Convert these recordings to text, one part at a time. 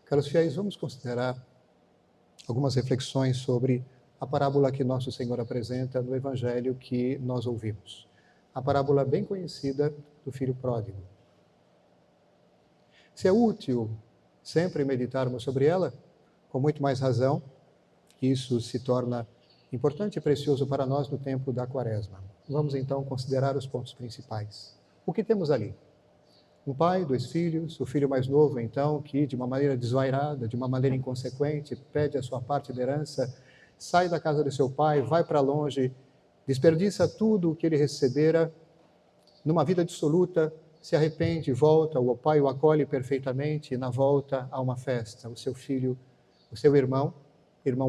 Caros fiéis, vamos considerar algumas reflexões sobre a parábola que nosso Senhor apresenta no Evangelho que nós ouvimos. A parábola bem conhecida do filho pródigo. Se é útil sempre meditarmos sobre ela, com muito mais razão, isso se torna importante e precioso para nós no tempo da Quaresma. Vamos então considerar os pontos principais. O que temos ali? Um pai, 2 filhos, o filho mais novo, então, que de uma maneira desvairada, de uma maneira inconsequente, pede a sua parte da herança, sai da casa de seu pai, vai para longe, desperdiça tudo o que ele recebera, numa vida dissoluta, se arrepende, volta, o pai o acolhe perfeitamente, e na volta há uma festa. O seu filho, o seu irmão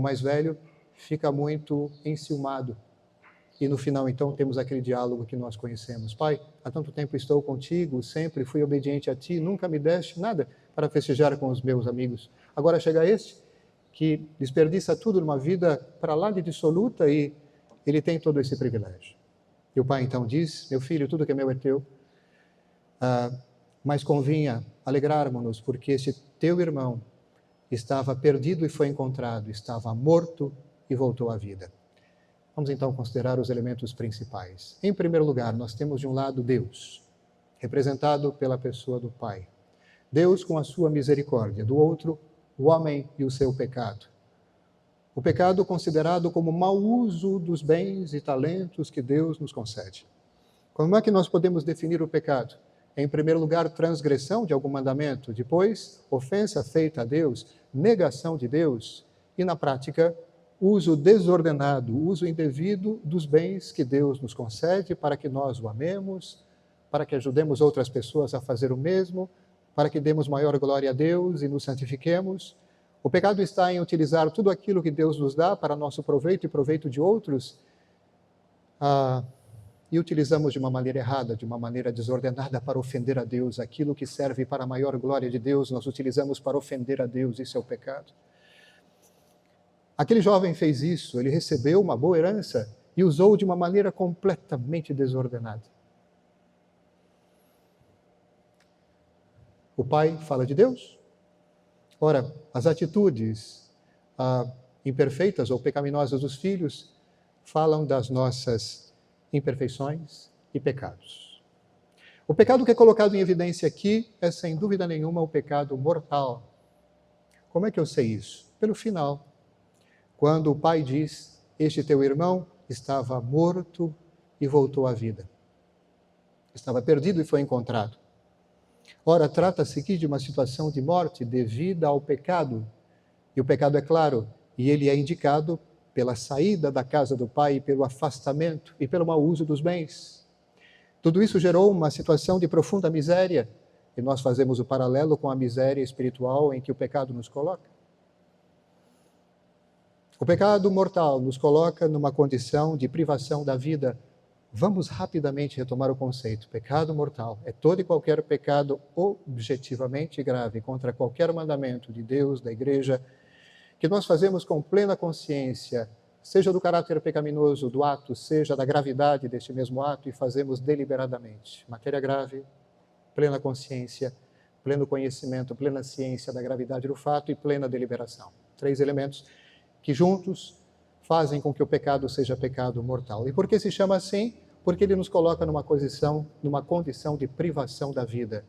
mais velho, fica muito enciumado. E no final, então, temos aquele diálogo que nós conhecemos. Pai, há tanto tempo estou contigo, sempre fui obediente a ti, nunca me deste nada para festejar com os meus amigos. Agora chega este, que desperdiça tudo numa vida para lá de dissoluta e ele tem todo esse privilégio. E o pai então diz, meu filho, tudo que é meu é teu, mas convinha alegrarmos-nos porque este teu irmão estava perdido e foi encontrado, estava morto e voltou à vida. Vamos então considerar os elementos principais. Em primeiro lugar, nós temos de um lado Deus, representado pela pessoa do Pai. Deus com a sua misericórdia. Do outro, o homem e o seu pecado. O pecado considerado como mau uso dos bens e talentos que Deus nos concede. Como é que nós podemos definir o pecado? Em primeiro lugar, transgressão de algum mandamento. Depois, ofensa feita a Deus, negação de Deus. E na prática, uso desordenado, uso indevido dos bens que Deus nos concede para que nós o amemos, para que ajudemos outras pessoas a fazer o mesmo, para que demos maior glória a Deus e nos santifiquemos. O pecado está em utilizar tudo aquilo que Deus nos dá para nosso proveito e proveito de outros, e utilizamos de uma maneira errada, de uma maneira desordenada para ofender a Deus. Aquilo que serve para a maior glória de Deus, nós utilizamos para ofender a Deus. Isso é o pecado. Aquele jovem fez isso, ele recebeu uma boa herança e usou de uma maneira completamente desordenada. O pai fala de Deus. Ora, as atitudes imperfeitas ou pecaminosas dos filhos falam das nossas imperfeições e pecados. O pecado que é colocado em evidência aqui é, sem dúvida nenhuma, o pecado mortal. Como é que eu sei isso? Pelo final. Quando o pai diz, este teu irmão estava morto e voltou à vida. Estava perdido e foi encontrado. Ora, trata-se aqui de uma situação de morte devida ao pecado. E o pecado é claro, e ele é indicado pela saída da casa do pai, pelo afastamento e pelo mau uso dos bens. Tudo isso gerou uma situação de profunda miséria, e nós fazemos o paralelo com a miséria espiritual em que o pecado nos coloca. O pecado mortal nos coloca numa condição de privação da vida. Vamos rapidamente retomar o conceito. Pecado mortal é todo e qualquer pecado objetivamente grave contra qualquer mandamento de Deus, da igreja, que nós fazemos com plena consciência, seja do caráter pecaminoso do ato, seja da gravidade deste mesmo ato, e fazemos deliberadamente. Matéria grave, plena consciência, pleno conhecimento, plena ciência da gravidade do fato e plena deliberação. 3 elementos que juntos fazem com que o pecado seja pecado mortal. E por que se chama assim? Porque ele nos coloca numa condição de privação da vida.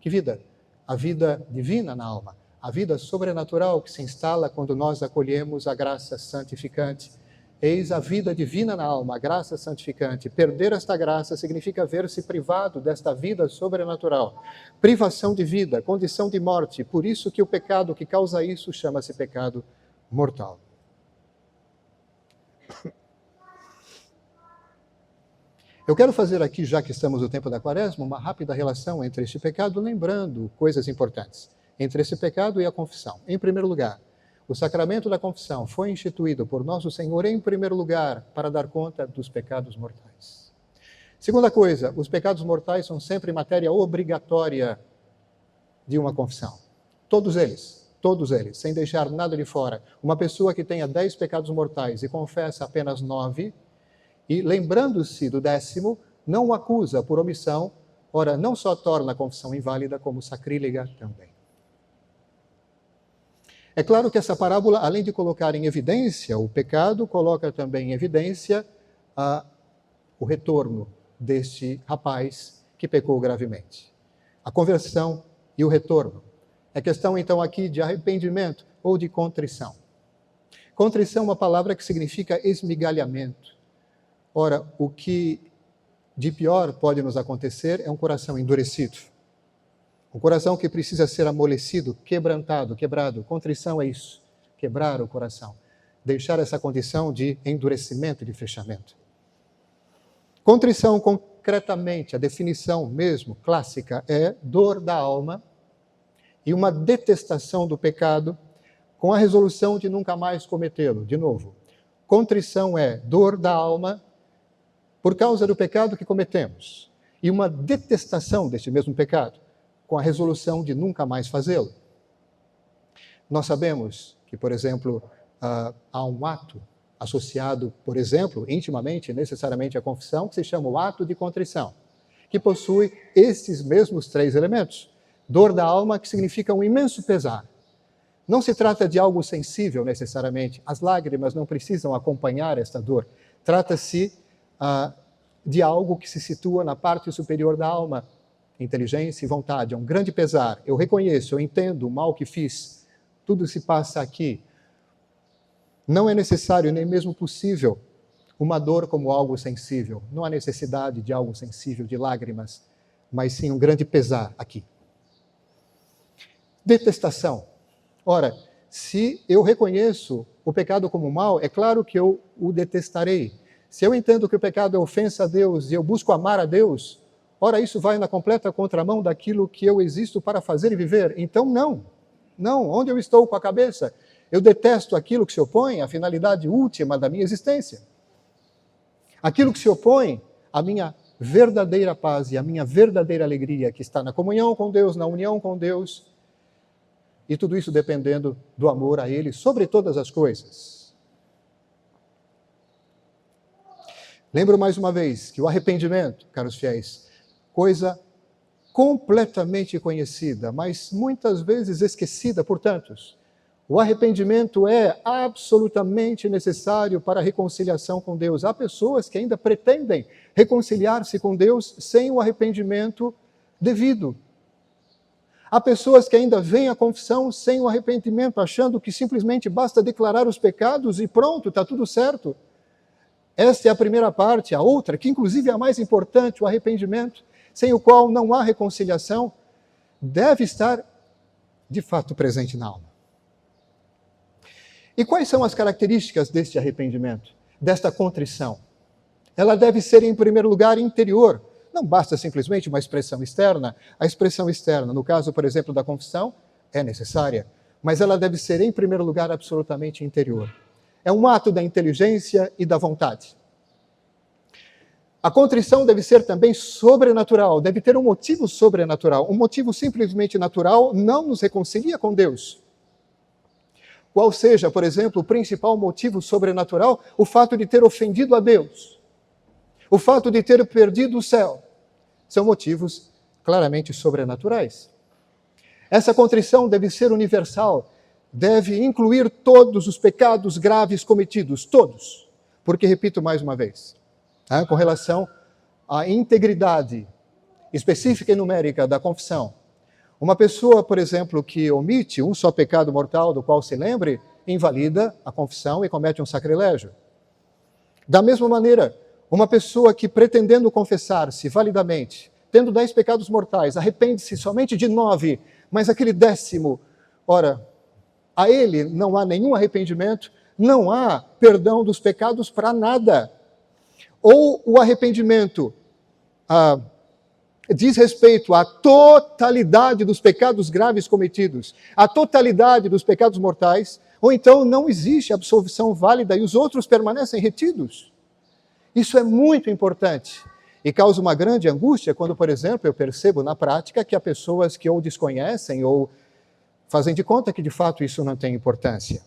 Que vida? A vida divina na alma, a vida sobrenatural que se instala quando nós acolhemos a graça santificante. Eis a vida divina na alma, a graça santificante. Perder esta graça significa ver-se privado desta vida sobrenatural. Privação de vida, condição de morte. Por isso que o pecado que causa isso chama-se pecado mortal. Eu quero fazer aqui, já que estamos no tempo da Quaresma, uma rápida relação entre este pecado, lembrando coisas importantes. Entre esse pecado e a confissão. Em primeiro lugar, o sacramento da confissão foi instituído por nosso Senhor, em primeiro lugar, para dar conta dos pecados mortais. Segunda coisa, os pecados mortais são sempre matéria obrigatória de uma confissão. Todos eles, sem deixar nada de fora. Uma pessoa que tenha 10 pecados mortais e confessa apenas 9, e lembrando-se do 10º, não o acusa por omissão, ora, não só torna a confissão inválida, como sacrílega também. É claro que essa parábola, além de colocar em evidência o pecado, coloca também em evidência o retorno deste rapaz que pecou gravemente. A conversão e o retorno. É questão, então, aqui de arrependimento ou de contrição. Contrição é uma palavra que significa esmigalhamento. Ora, o que de pior pode nos acontecer é um coração endurecido. Um coração que precisa ser amolecido, quebrantado, quebrado. Contrição é isso, quebrar o coração. Deixar essa condição de endurecimento e de fechamento. Contrição, concretamente, a definição mesmo, clássica, é dor da alma e uma detestação do pecado com a resolução de nunca mais cometê-lo. De novo, contrição é dor da alma por causa do pecado que cometemos e uma detestação deste mesmo pecado com a resolução de nunca mais fazê-lo. Nós sabemos que, por exemplo, há um ato associado, por exemplo, intimamente, necessariamente à confissão, que se chama o ato de contrição, que possui esses mesmos 3 elementos. Dor da alma, que significa um imenso pesar. Não se trata de algo sensível, necessariamente. As lágrimas não precisam acompanhar esta dor. Trata-se de algo que se situa na parte superior da alma. Inteligência e vontade. É um grande pesar. Eu reconheço, eu entendo o mal que fiz. Tudo se passa aqui. Não é necessário, nem mesmo possível, uma dor como algo sensível. Não há necessidade de algo sensível, de lágrimas, mas sim um grande pesar aqui. Detestação. Ora, se eu reconheço o pecado como mal, é claro que eu o detestarei. Se eu entendo que o pecado é ofensa a Deus e eu busco amar a Deus, ora, isso vai na completa contramão daquilo que eu existo para fazer e viver. Então, não. Não, onde eu estou com a cabeça? Eu detesto aquilo que se opõe à finalidade última da minha existência. Aquilo que se opõe à minha verdadeira paz e à minha verdadeira alegria, que está na comunhão com Deus, na união com Deus, e tudo isso dependendo do amor a Ele sobre todas as coisas. Lembro mais uma vez que o arrependimento, caros fiéis, coisa completamente conhecida, mas muitas vezes esquecida por tantos. O arrependimento é absolutamente necessário para a reconciliação com Deus. Há pessoas que ainda pretendem reconciliar-se com Deus sem o arrependimento devido. Há pessoas que ainda veem a confissão sem o arrependimento, achando que simplesmente basta declarar os pecados e pronto, está tudo certo. Esta é a primeira parte. A outra, que inclusive é a mais importante, o arrependimento, sem o qual não há reconciliação, deve estar de fato presente na alma. E quais são as características deste arrependimento, desta contrição? Ela deve ser, em primeiro lugar, interior. Não basta simplesmente uma expressão externa. A expressão externa, no caso, por exemplo, da confissão, é necessária, mas ela deve ser, em primeiro lugar, absolutamente interior. É um ato da inteligência e da vontade. A contrição deve ser também sobrenatural, deve ter um motivo sobrenatural. Um motivo simplesmente natural não nos reconcilia com Deus. Qual seja, por exemplo, o principal motivo sobrenatural? O fato de ter ofendido a Deus. O fato de ter perdido o céu. São motivos claramente sobrenaturais. Essa contrição deve ser universal, deve incluir todos os pecados graves cometidos, todos. Porque, repito mais uma vez, com relação à integridade específica e numérica da confissão, uma pessoa, por exemplo, que omite um só pecado mortal do qual se lembre, invalida a confissão e comete um sacrilégio. Da mesma maneira, uma pessoa que, pretendendo confessar-se validamente, tendo 10 pecados mortais, arrepende-se somente de 9, mas aquele 10º, ora, a ele não há nenhum arrependimento, não há perdão dos pecados para nada. Ou o arrependimento diz respeito à totalidade dos pecados graves cometidos, à totalidade dos pecados mortais, ou então não existe absolvição válida e os outros permanecem retidos. Isso é muito importante e causa uma grande angústia quando, por exemplo, eu percebo na prática que há pessoas que ou desconhecem ou fazem de conta que de fato isso não tem importância.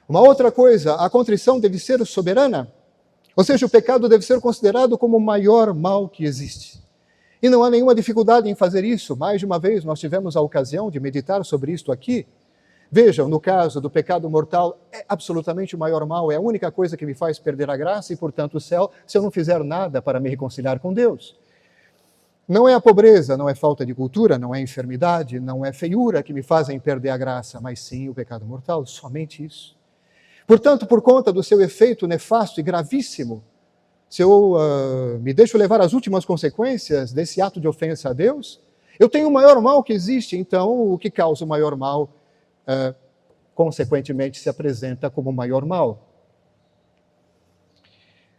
Uma outra coisa, a contrição deve ser soberana. Ou seja, o pecado deve ser considerado como o maior mal que existe. E não há nenhuma dificuldade em fazer isso. Mais de uma vez, nós tivemos a ocasião de meditar sobre isto aqui. Vejam, no caso do pecado mortal, é absolutamente o maior mal, é a única coisa que me faz perder a graça e, portanto, o céu, se eu não fizer nada para me reconciliar com Deus. Não é a pobreza, não é falta de cultura, não é enfermidade, não é feiura que me fazem perder a graça, mas sim o pecado mortal, somente isso. Portanto, por conta do seu efeito nefasto e gravíssimo, se eu me deixo levar às últimas consequências desse ato de ofensa a Deus, eu tenho o maior mal que existe, então o que causa o maior mal, consequentemente, se apresenta como o maior mal.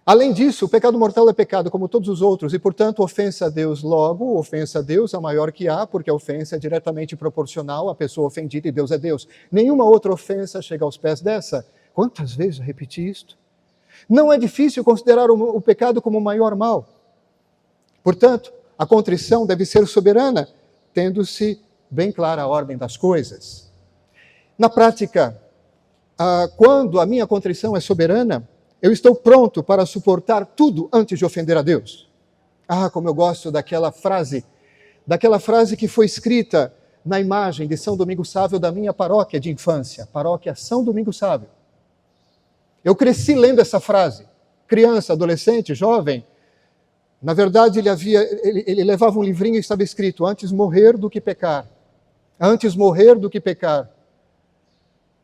Além disso, o pecado mortal é pecado como todos os outros, e, portanto, ofensa a Deus logo, ofensa a Deus é a maior que há, porque a ofensa é diretamente proporcional à pessoa ofendida, e Deus é Deus. Nenhuma outra ofensa chega aos pés dessa. Quantas vezes eu repeti isto? Não é difícil considerar o pecado como o maior mal. Portanto, a contrição deve ser soberana, tendo-se bem clara a ordem das coisas. Na prática, quando a minha contrição é soberana, eu estou pronto para suportar tudo antes de ofender a Deus. Como eu gosto daquela frase que foi escrita na imagem de São Domingos Sávio da minha paróquia de infância, paróquia São Domingos Sávio. Eu cresci lendo essa frase, criança, adolescente, jovem. Na verdade, ele levava um livrinho e estava escrito: antes morrer do que pecar. Antes morrer do que pecar.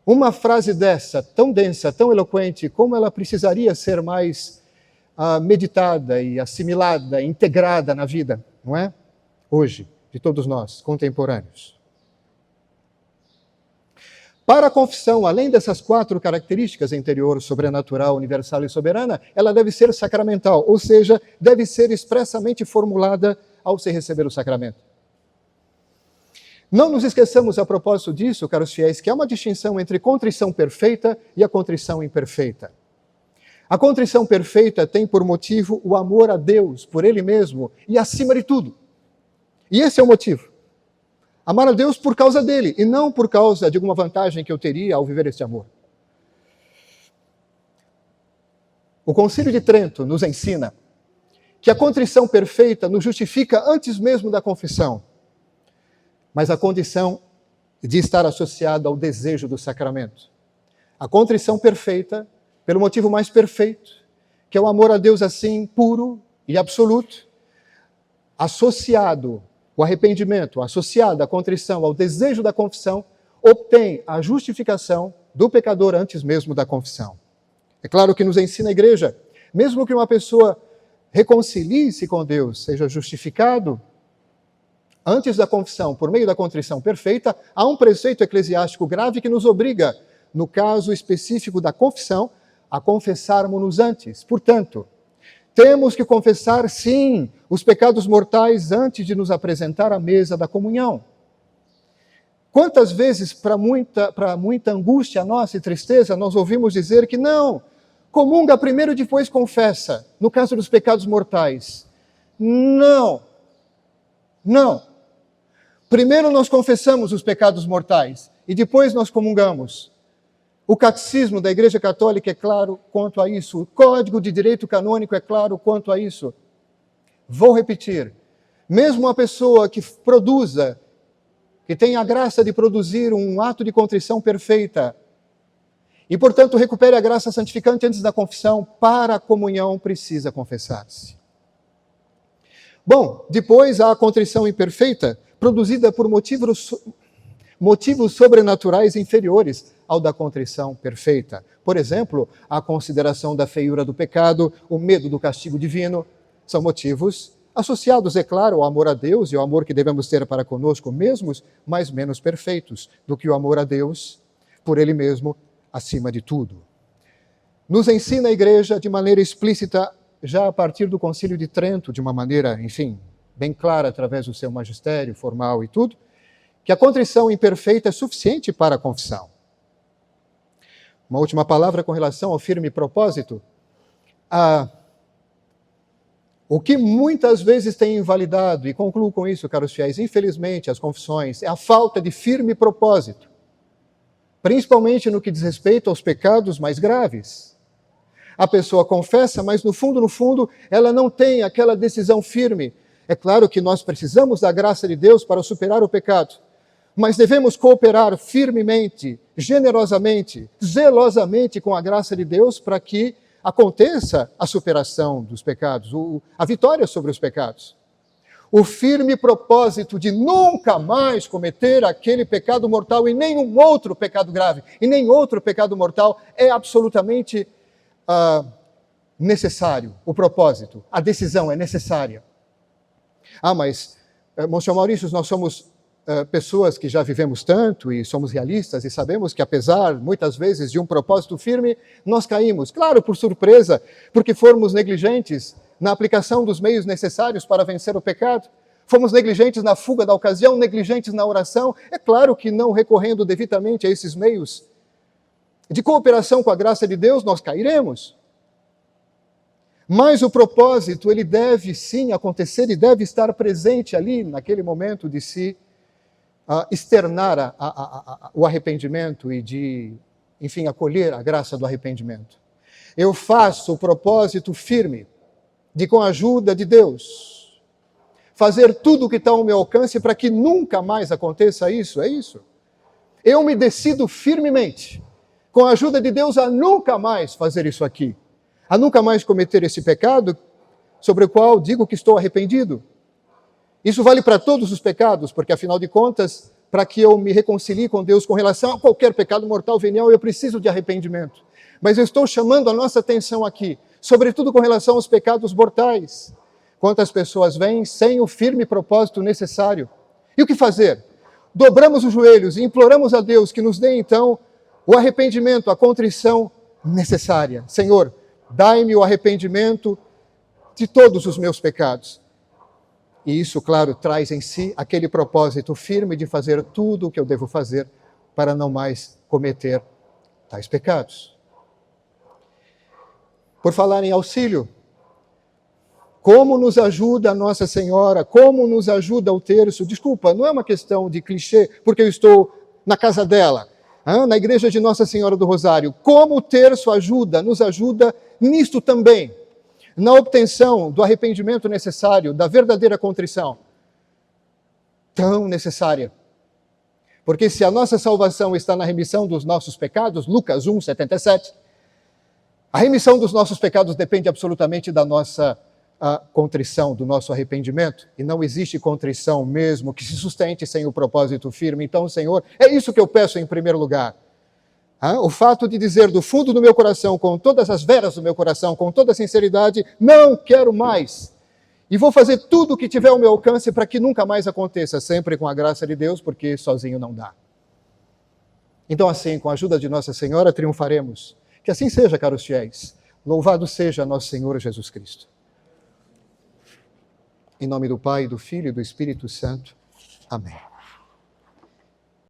Uma frase dessa, tão densa, tão eloquente, como ela precisaria ser mais meditada e assimilada, integrada na vida, não é? Hoje, de todos nós, contemporâneos. Para a confissão, além dessas 4 características, interior, sobrenatural, universal e soberana, ela deve ser sacramental, ou seja, deve ser expressamente formulada ao se receber o sacramento. Não nos esqueçamos a propósito disso, caros fiéis, que há uma distinção entre contrição perfeita e a contrição imperfeita. A contrição perfeita tem por motivo o amor a Deus, por Ele mesmo e acima de tudo. E esse é o motivo. Amar a Deus por causa dele, e não por causa de alguma vantagem que eu teria ao viver esse amor. O Concílio de Trento nos ensina que a contrição perfeita nos justifica antes mesmo da confissão, mas a condição de estar associada ao desejo do sacramento. A contrição perfeita, pelo motivo mais perfeito, que é o amor a Deus assim, puro e absoluto, associado o arrependimento, associado à contrição, ao desejo da confissão, obtém a justificação do pecador antes mesmo da confissão. É claro que nos ensina a Igreja, mesmo que uma pessoa reconcilie-se com Deus, seja justificado antes da confissão, por meio da contrição perfeita, há um preceito eclesiástico grave que nos obriga, no caso específico da confissão, a confessarmos-nos antes. Portanto, temos que confessar, sim, os pecados mortais antes de nos apresentar à mesa da comunhão. Quantas vezes, para muita angústia nossa e tristeza, nós ouvimos dizer que não, comunga primeiro e depois confessa, no caso dos pecados mortais. Não. Primeiro nós confessamos os pecados mortais e depois nós comungamos. O catecismo da Igreja Católica é claro quanto a isso. O Código de Direito Canônico é claro quanto a isso. Vou repetir. Mesmo uma pessoa que tenha a graça de produzir um ato de contrição perfeita e, portanto, recupere a graça santificante antes da confissão, para a comunhão precisa confessar-se. Bom, depois há a contrição imperfeita, produzida por motivos sobrenaturais inferiores ao da contrição perfeita. Por exemplo, a consideração da feiura do pecado, o medo do castigo divino, são motivos associados, é claro, ao amor a Deus e ao amor que devemos ter para conosco mesmos, mas menos perfeitos do que o amor a Deus por Ele mesmo, acima de tudo. Nos ensina a Igreja de maneira explícita, já a partir do Concílio de Trento, de uma maneira, enfim, bem clara através do seu magistério formal e tudo, que a contrição imperfeita é suficiente para a confissão. Uma última palavra com relação ao firme propósito. O que muitas vezes tem invalidado, e concluo com isso, caros fiéis, infelizmente, as confissões, é a falta de firme propósito, principalmente no que diz respeito aos pecados mais graves. A pessoa confessa, mas no fundo, ela não tem aquela decisão firme, É claro que nós precisamos da graça de Deus para superar o pecado, mas devemos cooperar firmemente, generosamente, zelosamente com a graça de Deus para que aconteça a superação dos pecados, a vitória sobre os pecados. O firme propósito de nunca mais cometer aquele pecado mortal e nenhum outro pecado grave, e nem outro pecado mortal é absolutamente necessário. O propósito, a decisão é necessária. Mas, Monsenhor Maurício, nós somos pessoas que já vivemos tanto e somos realistas e sabemos que, apesar, muitas vezes, de um propósito firme, nós caímos. Claro, por surpresa, porque fomos negligentes na aplicação dos meios necessários para vencer o pecado. Fomos negligentes na fuga da ocasião, negligentes na oração. É claro que não recorrendo devidamente a esses meios de cooperação com a graça de Deus, nós cairemos. Mas o propósito, ele deve sim acontecer e deve estar presente ali, naquele momento de se externar o arrependimento e de, enfim, acolher a graça do arrependimento. Eu faço o propósito firme de, com a ajuda de Deus, fazer tudo o que está ao meu alcance para que nunca mais aconteça isso, é isso. Eu me decido firmemente, com a ajuda de Deus, a nunca mais fazer isso aqui, a nunca mais cometer esse pecado sobre o qual digo que estou arrependido. Isso vale para todos os pecados, porque, afinal de contas, para que eu me reconcilie com Deus com relação a qualquer pecado mortal venial, eu preciso de arrependimento. Mas eu estou chamando a nossa atenção aqui, sobretudo com relação aos pecados mortais. Quantas pessoas vêm sem o firme propósito necessário? E o que fazer? Dobramos os joelhos e imploramos a Deus que nos dê, então, o arrependimento, a contrição necessária. Senhor, dai-me o arrependimento de todos os meus pecados. E isso, claro, traz em si aquele propósito firme de fazer tudo o que eu devo fazer para não mais cometer tais pecados. Por falar em auxílio, como nos ajuda a Nossa Senhora, como nos ajuda o terço? Desculpa, não é uma questão de clichê, porque eu estou na casa dela, na igreja de Nossa Senhora do Rosário. Como o terço ajuda, nos ajuda nisto também, na obtenção do arrependimento necessário, da verdadeira contrição, tão necessária. Porque se a nossa salvação está na remissão dos nossos pecados, Lucas 1, 77, a remissão dos nossos pecados depende absolutamente da nossa contrição, do nosso arrependimento, e não existe contrição mesmo que se sustente sem o propósito firme. Então, Senhor, é isso que eu peço em primeiro lugar. O fato de dizer do fundo do meu coração, com todas as veras do meu coração, com toda a sinceridade, não quero mais. E vou fazer tudo o que tiver ao meu alcance para que nunca mais aconteça, sempre com a graça de Deus, porque sozinho não dá. Então, assim, com a ajuda de Nossa Senhora, triunfaremos. Que assim seja, caros fiéis. Louvado seja nosso Senhor Jesus Cristo. Em nome do Pai, do Filho e do Espírito Santo. Amém.